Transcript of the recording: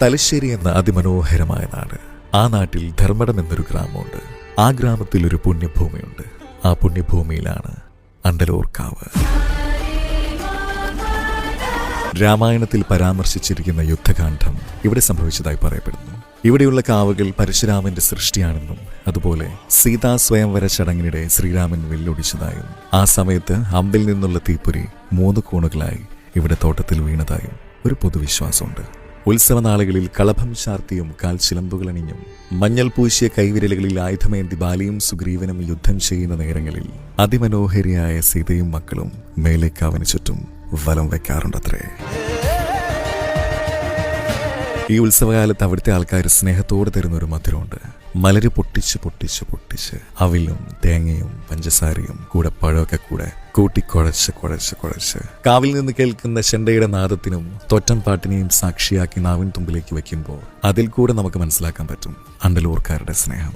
തലശ്ശേരി എന്ന അതിമനോഹരമായ നാട്. ആ നാട്ടിൽ ധർമ്മടം എന്നൊരു ഗ്രാമമുണ്ട്. ആ ഗ്രാമത്തിൽ ഒരു പുണ്യഭൂമിയുണ്ട്. ആ പുണ്യഭൂമിയിലാണ് അണ്ടലൂർക്കാവ്. രാമായണത്തിൽ പരാമർശിച്ചിരിക്കുന്ന യുദ്ധകാന്ഡം ഇവിടെ സംഭവിച്ചതായി പറയപ്പെടുന്നു. ഇവിടെയുള്ള കാവുകൾ പരശുരാമന്റെ സൃഷ്ടിയാണെന്നും അതുപോലെ സീതാ സ്വയംവര ചടങ്ങിനിടെ ശ്രീരാമൻ വില്ലൊടിച്ചതായും ആ സമയത്ത് അമ്പിൽ നിന്നുള്ള തീപ്പൊരി 3 കോണുകളായി ഇവിടെ തോട്ടത്തിൽ വീണതായും ഒരു പൊതുവിശ്വാസമുണ്ട്. ഉത്സവനാളുകളിൽ കളഭം ചാർത്തിയും കാൽ ചിലമ്പുകളണിഞ്ഞും മഞ്ഞൾ പൂശിയ കൈവിരലുകളിൽ ആയുധമേന്തി ബാലിയും സുഗ്രീവനും യുദ്ധം ചെയ്യുന്ന നേരങ്ങളിൽ അതിമനോഹരിയായ സീതയും മക്കളും മേലേക്കാവിന് ചുറ്റും വലം വയ്ക്കാറുണ്ടത്രേ. ഈ ഉത്സവകാലത്ത് അവിടുത്തെ ആൾക്കാർ സ്നേഹത്തോടെ തരുന്ന ഒരു മധുരമുണ്ട്. മലര് പൊട്ടിച്ച് പൊട്ടിച്ച് പൊട്ടിച്ച് അവിലും തേങ്ങയും പഞ്ചസാരയും കൂടെ പഴമൊക്കെ കൂടെ കൂട്ടി കുഴച്ച് കാവിൽ നിന്ന് കേൾക്കുന്ന ചെണ്ടയുടെ നാദത്തിനും തോറ്റം പാട്ടിനെയും സാക്ഷിയാക്കി നാവിൻ തുമ്പിലേക്ക് വെക്കുമ്പോൾ അതിൽ കൂടെ നമുക്ക് മനസ്സിലാക്കാൻ പറ്റും അണ്ടലൂർക്കാരുടെ സ്നേഹം.